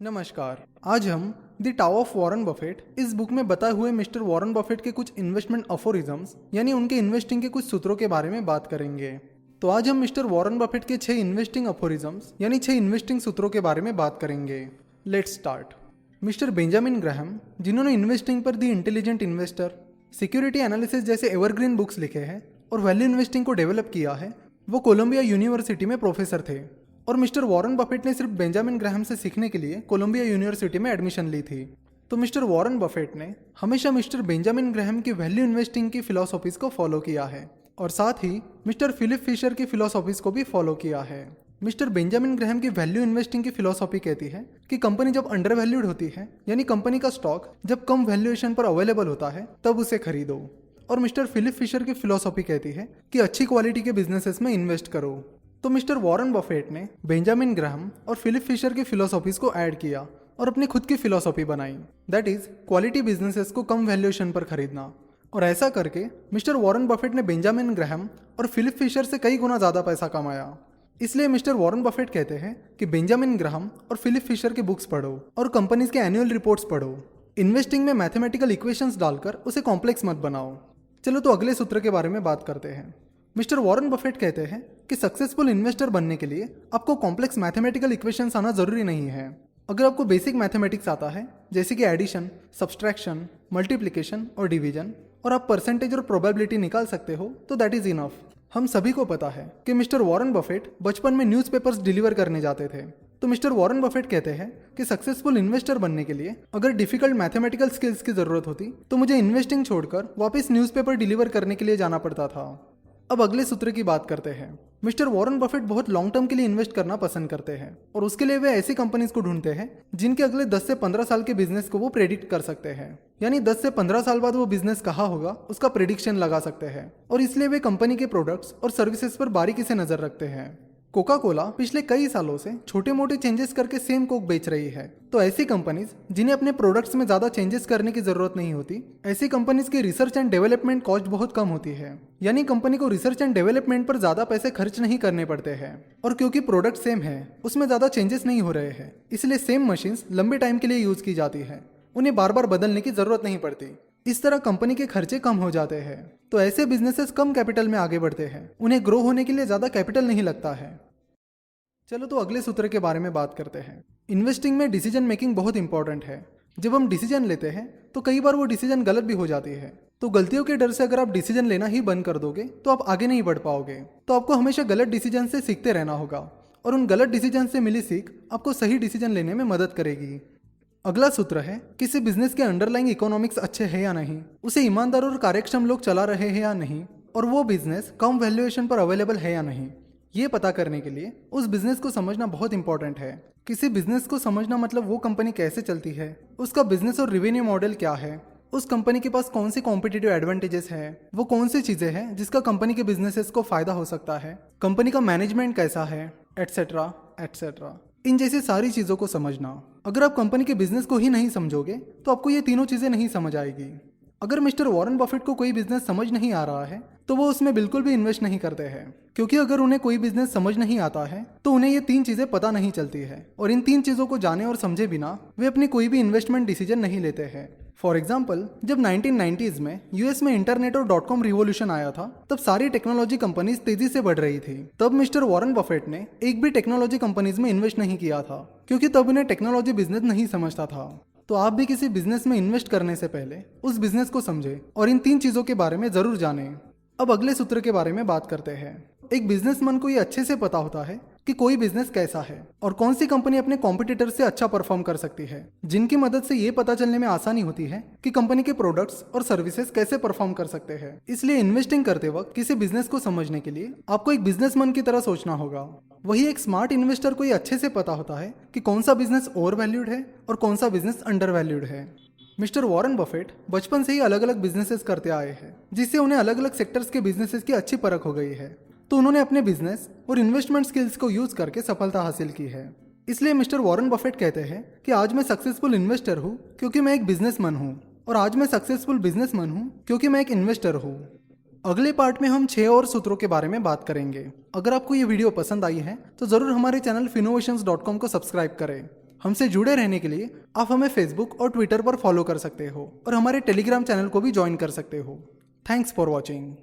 नमस्कार। आज हम the tau of Warren Buffett इस बुक में बताए हुए मिस्टर वॉरेन बफेट के कुछ इन्वेस्टमेंट अफोरिज्म्स यानी उनके इन्वेस्टिंग के कुछ सूत्रों के बारे में बात करेंगे। तो आज हम मिस्टर वॉरेन बफेट के 6 इन्वेस्टिंग अफोरिज्म्स यानी 6 इन्वेस्टिंग सूत्रों के बारे में बात करेंगे। Let's start. Mister Benjamin Graham, जिन्होंने इन्वेस्टिंग पर the intelligent investor, security analysis जैसे एवरग्रीन बुक्स लिखे हैं और वैल्यू इन्वेस्टिंग को डेवलप किया है, वो कोलंबिया यूनिवर्सिटी में प्रोफेसर थे। और मिस्टर वॉरेन बफेट ने सिर्फ बेंजामिन ग्राहम से सीखने के लिए कोलंबिया यूनिवर्सिटी में एडमिशन ली थी। तो मिस्टर वॉरेन बफेट ने हमेशा मिस्टर बेंजामिन ग्राहम की वैल्यू इन्वेस्टिंग की फिलॉसफीज को फॉलो किया है और साथ ही मिस्टर फिलिप फिशर की फिलॉसफीज को भी फॉलो किया है। मिस्टर बेंजामिन ग्राहम की वैल्यू इन्वेस्टिंग की फिलॉसफी कहती है कि कंपनी जब अंडर वैल्यूड होती है यानी कंपनी का स्टॉक जब कम वैल्यूएशन पर अवेलेबल होता है तब उसे खरीदो। और मिस्टर फिलिप फिशर की फिलॉसफी कहती है कि अच्छी क्वालिटी के बिजनेसेस में इन्वेस्ट करो। तो मिस्टर वॉरेन बफेट ने बेंजामिन ग्राहम और फिलिप फिशर की फिलॉसफीज को ऐड किया और अपनी खुद की फिलॉसफी बनाई, दैट इज क्वालिटी बिजनेसेस को कम वैल्यूएशन पर खरीदना। और ऐसा करके मिस्टर वॉरेन बफेट ने बेंजामिन ग्राहम और फिलिप फिशर से कई गुना ज़्यादा पैसा कमाया। इसलिए मिस्टर वॉरेन बफेट कहते हैं कि बेंजामिन ग्राहम और फिलिप फिशर की बुक्स पढ़ो और कंपनीज के एनुअल रिपोर्ट्स पढ़ो। इन्वेस्टिंग में मैथमेटिकल इक्वेशंस डालकर उसे कॉम्प्लेक्स मत बनाओ। चलो तो अगले सूत्र के बारे में बात करते हैं। मिस्टर वॉरेन बफेट कहते हैं कि सक्सेसफुल इन्वेस्टर बनने के लिए आपको कॉम्प्लेक्स मैथमेटिकल इक्वेशंस आना जरूरी नहीं है। अगर आपको बेसिक मैथमेटिक्स आता है जैसे कि एडिशन, सब्सट्रैक्शन, मल्टीप्लिकेशन और डिवीजन और आप परसेंटेज और प्रोबेबिलिटी निकाल सकते हो तो दैट इज इनफ। हम सभी को पता है कि मिस्टर वॉरेन बफेट बचपन में न्यूज़पेपर्स डिलीवर करने जाते थे। तो मिस्टर वॉरेन बफेट कहते हैं कि सक्सेसफुल इन्वेस्टर बनने के लिए अगर डिफिकल्ट मैथमेटिकल स्किल्स की जरूरत होती तो मुझे इन्वेस्टिंग छोड़कर वापस न्यूज़पेपर डिलीवर करने के लिए जाना पड़ता था। अब अगले सूत्र की बात करते हैं। मिस्टर वॉरेन बफेट बहुत लॉन्ग टर्म के लिए इन्वेस्ट करना पसंद करते हैं और उसके लिए वे ऐसी कंपनीज को ढूंढते हैं जिनके अगले 10 से 15 साल के बिजनेस को वो प्रेडिक्ट कर सकते हैं, यानी 10 से 15 साल बाद वो बिजनेस कहाँ होगा उसका प्रेडिक्शन लगा सकते हैं। और इसलिए वे कंपनी के प्रोडक्ट्स और सर्विसेज पर बारीकी से नजर रखते हैं। कोका कोला पिछले कई सालों से छोटे मोटे चेंजेस करके सेम कोक बेच रही है। तो ऐसी कंपनीज जिन्हें अपने प्रोडक्ट्स में ज्यादा चेंजेस करने की जरूरत नहीं होती, ऐसी कंपनीज की रिसर्च एंड डेवलपमेंट कॉस्ट बहुत कम होती है, यानी कंपनी को रिसर्च एंड डेवलपमेंट पर ज्यादा पैसे खर्च नहीं करने पड़ते हैं। और क्योंकि प्रोडक्ट सेम है उसमें ज्यादा चेंजेस नहीं हो रहे हैं, इसलिए सेम मशीन्स लंबे टाइम के लिए यूज की जाती है, उन्हें बार बार बदलने की जरूरत नहीं पड़ती। इस तरह कंपनी के खर्चे कम हो जाते हैं। तो ऐसे बिजनेसेस कम कैपिटल में आगे बढ़ते हैं, उन्हें ग्रो होने के लिए ज्यादा कैपिटल नहीं लगता है। चलो तो अगले सूत्र के बारे में बात करते हैं। इन्वेस्टिंग में डिसीजन मेकिंग बहुत इंपॉर्टेंट है। जब हम डिसीजन लेते हैं तो कई बार वो डिसीजन गलत भी हो जाती है। तो गलतियों के डर से अगर आप डिसीजन लेना ही बंद कर दोगे तो आप आगे नहीं बढ़ पाओगे। तो आपको हमेशा गलत डिसीजन से सीखते रहना होगा और उन गलत डिसीजन से मिली सीख आपको सही डिसीजन लेने में मदद करेगी। अगला सूत्र है, किसी बिजनेस के अंडरलाइंग इकोनॉमिक्स अच्छे है या नहीं, उसे ईमानदार और कार्यक्षम लोग चला रहे हैं या नहीं, और वो बिजनेस कम वैल्यूएशन पर अवेलेबल है या नहीं, ये पता करने के लिए उस बिजनेस को समझना बहुत इंपॉर्टेंट है। किसी बिजनेस को समझना मतलब वो कंपनी कैसे चलती है, उसका बिजनेस और रेवेन्यू मॉडल क्या है, उस कंपनी के पास कौन सी कॉम्पिटिटिव एडवांटेजेस है, वो कौन सी चीजें हैं जिसका कंपनी के बिजनेसेस को फायदा हो सकता है, कंपनी का मैनेजमेंट कैसा है, एटसेट्रा एटसेट्रा। इन जैसी सारी चीजों को समझना। अगर आप कंपनी के बिजनेस को ही नहीं समझोगे तो आपको ये तीनों चीजें नहीं समझ आएगी। अगर मिस्टर वॉरेन बफेट को कोई बिजनेस समझ नहीं आ रहा है तो वो उसमें बिल्कुल भी इन्वेस्ट नहीं करते हैं, क्योंकि अगर उन्हें कोई बिजनेस समझ नहीं आता है तो उन्हें ये 3 चीजें पता नहीं चलती है और इन 3 चीजों को जाने और समझे बिना वे अपनी कोई भी इन्वेस्टमेंट डिसीजन नहीं लेते हैं। फॉर एग्जाम्पल, जब 1990s में यूएस में इंटरनेट और .com रिवॉल्यूशन आया था तब सारी टेक्नोलॉजी कंपनीज तेजी से बढ़ रही थी। तब मिस्टर वॉरेन बफेट ने एक भी टेक्नोलॉजी कंपनीज में इन्वेस्ट नहीं किया था, क्योंकि तब उन्हें टेक्नोलॉजी बिजनेस नहीं समझता था। तो आप भी किसी बिजनेस में इन्वेस्ट करने से पहले उस बिजनेस को समझें और इन 3 चीजों के बारे में जरूर जानें। अब अगले सूत्र के बारे में बात करते हैं। एक बिजनेसमैन को ये अच्छे से पता होता है कि कोई बिजनेस कैसा है और कौन सी कंपनी अपने कॉम्पिटिटर से अच्छा परफॉर्म कर सकती है, जिनकी मदद से ये पता चलने में आसानी होती है कि कंपनी के प्रोडक्ट्स और सर्विसेज कैसे परफॉर्म कर सकते हैं। इसलिए इन्वेस्टिंग करते वक्त किसी बिजनेस को समझने के लिए आपको एक बिजनेसमैन की तरह सोचना होगा। वही एक स्मार्ट इन्वेस्टर को ये अच्छे से पता होता है कि कौन सा बिजनेस ओवर वैल्यूड है और कौन सा बिजनेस अंडर वैल्यूड है। मिस्टर वॉरेन बफेट बचपन से ही अलग अलग बिजनेसेस करते आए हैं, जिससे उन्हें अलग अलग सेक्टर्स के बिजनेसेस की अच्छी परख हो गई है। तो उन्होंने अपने बिजनेस और इन्वेस्टमेंट स्किल्स को यूज करके सफलता हासिल की है। इसलिए मिस्टर वॉरेन बफेट कहते हैं कि आज मैं सक्सेसफुल इन्वेस्टर हूँ क्योंकि मैं एक बिजनेसमैन हूँ, और आज मैं सक्सेसफुल बिजनेसमैन हूँ क्योंकि मैं एक इन्वेस्टर हूँ। अगले पार्ट में हम 6 और सूत्रों के बारे में बात करेंगे। अगर आपको ये वीडियो पसंद आई है तो जरूर हमारे चैनल finnovations.com को सब्सक्राइब करें हमसे जुड़े रहने के लिए आप हमें फेसबुक और ट्विटर पर फॉलो कर सकते हो और हमारे टेलीग्राम चैनल को भी ज्वाइन कर सकते हो। Thanks for watching.